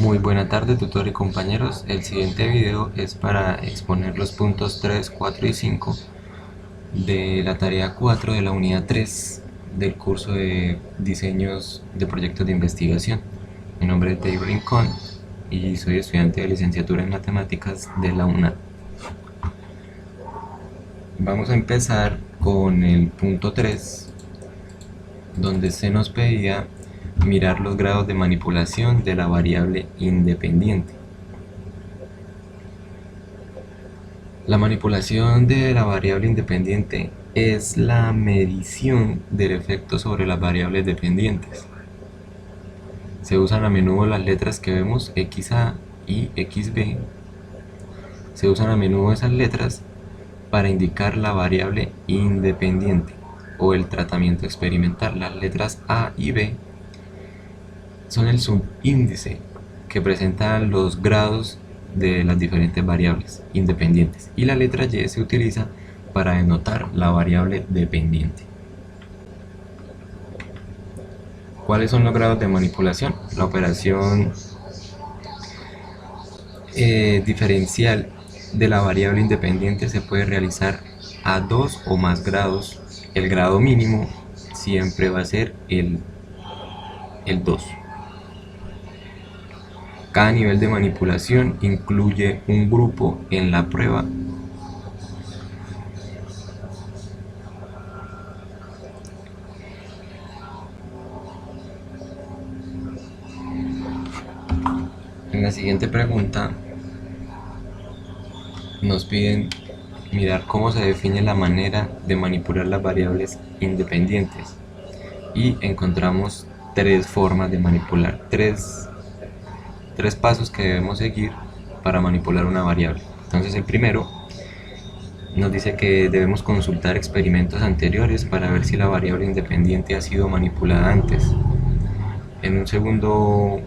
Muy buena tarde, tutor y compañeros. El siguiente video es para exponer los puntos 3, 4 y 5 de la tarea 4 de la unidad 3 del curso de diseños de proyectos de investigación. Mi nombre es David Rincón y soy estudiante de licenciatura en matemáticas de la UNAD. Vamos a empezar con el punto 3, donde se nos pedía mirar los grados de manipulación de la variable independiente. La manipulación de la variable independiente es la medición del efecto sobre las variables dependientes. Se usan a menudo las letras que vemos XA y XB. Se usan a menudo esas letras para indicar la variable independiente o el tratamiento experimental. Las letras A y B son el subíndice que presenta los grados de las diferentes variables independientes, y la letra Y se utiliza para denotar la variable dependiente. ¿Cuáles son los grados de manipulación? La operación diferencial de la variable independiente se puede realizar a 2 o más grados. El grado mínimo siempre va a ser el 2. Cada nivel de manipulación incluye un grupo en la prueba. En la siguiente pregunta nos piden mirar cómo se define la manera de manipular las variables independientes, y encontramos tres formas de manipular, tres pasos que debemos seguir para manipular una variable. Entonces el primero nos dice que debemos consultar experimentos anteriores para ver si la variable independiente ha sido manipulada antes. En un segundo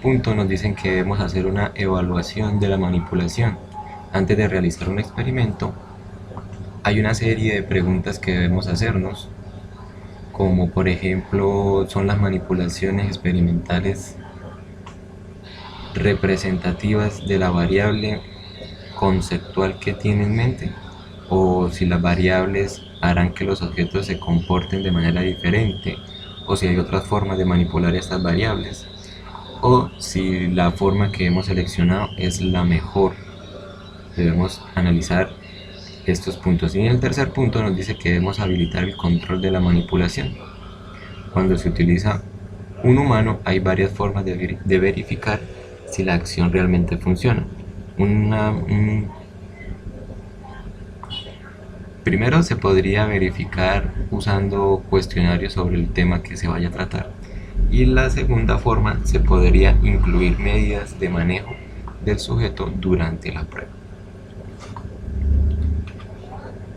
punto nos dicen que debemos hacer una evaluación de la manipulación. Antes de realizar un experimento, hay una serie de preguntas que debemos hacernos, como por ejemplo, ¿son las manipulaciones experimentales representativas de la variable conceptual que tiene en mente? O si las variables harán que los objetos se comporten de manera diferente, o si hay otras formas de manipular estas variables, o si la forma que hemos seleccionado es la mejor. Debemos analizar estos puntos. Y en el tercer punto nos dice que debemos habilitar el control de la manipulación. Cuando se utiliza un humano, hay varias formas de verificar si la acción realmente funciona. Primero se podría verificar usando cuestionarios sobre el tema que se vaya a tratar, y la segunda forma se podría incluir medidas de manejo del sujeto durante la prueba.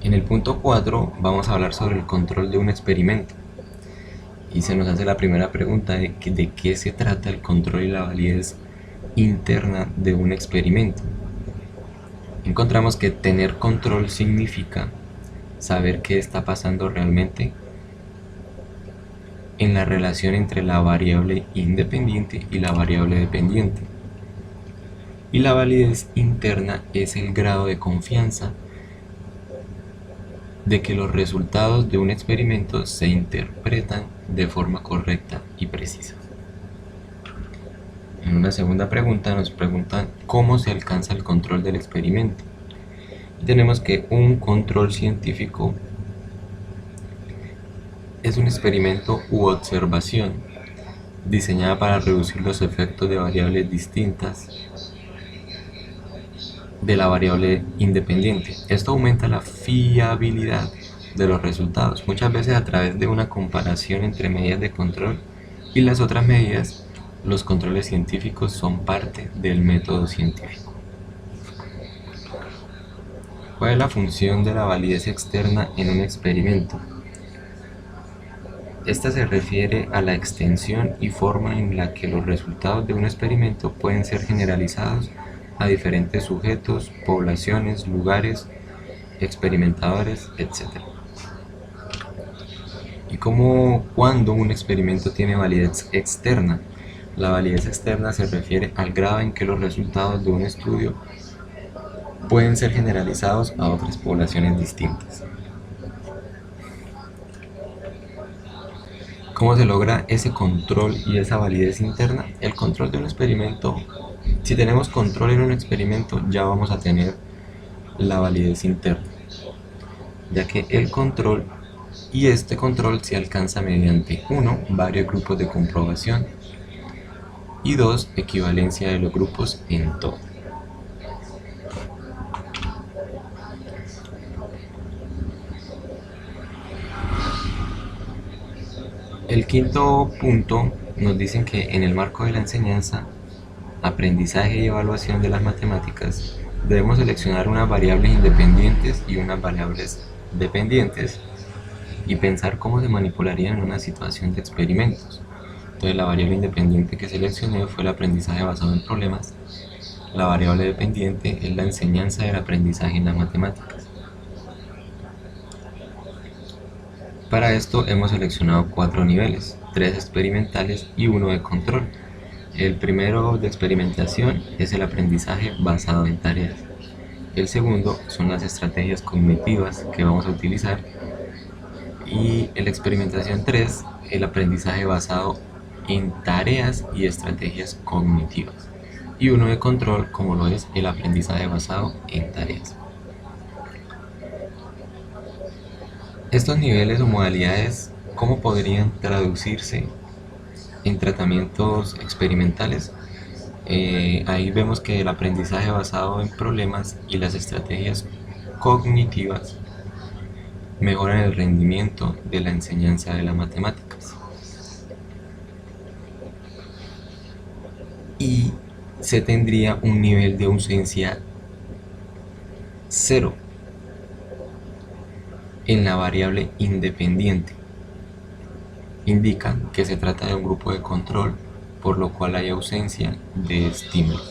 En el punto 4 vamos a hablar sobre el control de un experimento, y se nos hace la primera pregunta de qué se trata el control y la validez interna de un experimento. Encontramos que tener control significa saber qué está pasando realmente en la relación entre la variable independiente y la variable dependiente. Y la validez interna es el grado de confianza de que los resultados de un experimento se interpretan de forma correcta y precisa. En una segunda pregunta nos preguntan cómo se alcanza el control del experimento. Y tenemos que un control científico es un experimento u observación diseñada para reducir los efectos de variables distintas de la variable independiente. Esto aumenta la fiabilidad de los resultados, muchas veces a través de una comparación entre medidas de control y las otras medidas. Los controles científicos son parte del método científico. ¿Cuál es la función de la validez externa en un experimento? Esta se refiere a la extensión y forma en la que los resultados de un experimento pueden ser generalizados a diferentes sujetos, poblaciones, lugares, experimentadores, etc. ¿Y cuándo un experimento tiene validez externa? La validez externa se refiere al grado en que los resultados de un estudio pueden ser generalizados a otras poblaciones distintas. ¿Cómo se logra ese control y esa validez interna? El control de un experimento, si tenemos control en un experimento, ya vamos a tener la validez interna, ya que el control y este control se alcanza mediante 1. Varios grupos de comprobación y 2. Equivalencia de los grupos en todo. El quinto punto nos dicen que en el marco de la enseñanza, aprendizaje y evaluación de las matemáticas debemos seleccionar unas variables independientes y unas variables dependientes y pensar cómo se manipularían en una situación de experimentos. Entonces la variable independiente que seleccioné fue el aprendizaje basado en problemas. La variable dependiente es la enseñanza del aprendizaje en las matemáticas. Para esto hemos seleccionado 4 niveles, 3 experimentales y 1 de control. El primero de experimentación es el aprendizaje basado en tareas. El segundo son las estrategias cognitivas que vamos a utilizar. Y en la experimentación 3, el aprendizaje basado en tareas y estrategias cognitivas. Y uno de control, como lo es el aprendizaje basado en tareas. Estos niveles o modalidades, ¿cómo podrían traducirse en tratamientos experimentales? Ahí vemos que el aprendizaje basado en problemas y las estrategias cognitivas mejoran el rendimiento de la enseñanza de las matemáticas. Y se tendría un nivel de ausencia 0 en la variable independiente. Indica que se trata de un grupo de control, por lo cual hay ausencia de estímulo.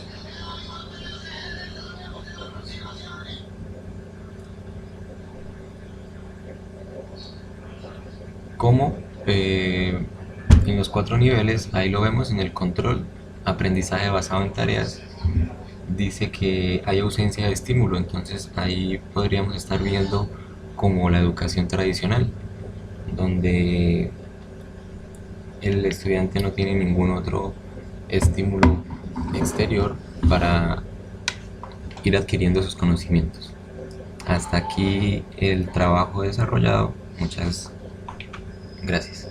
Como en los 4 niveles, ahí lo vemos en el control, aprendizaje basado en tareas, dice que hay ausencia de estímulo, entonces ahí podríamos estar viendo como la educación tradicional, donde el estudiante no tiene ningún otro estímulo exterior para ir adquiriendo sus conocimientos. Hasta aquí el trabajo desarrollado. Muchas gracias.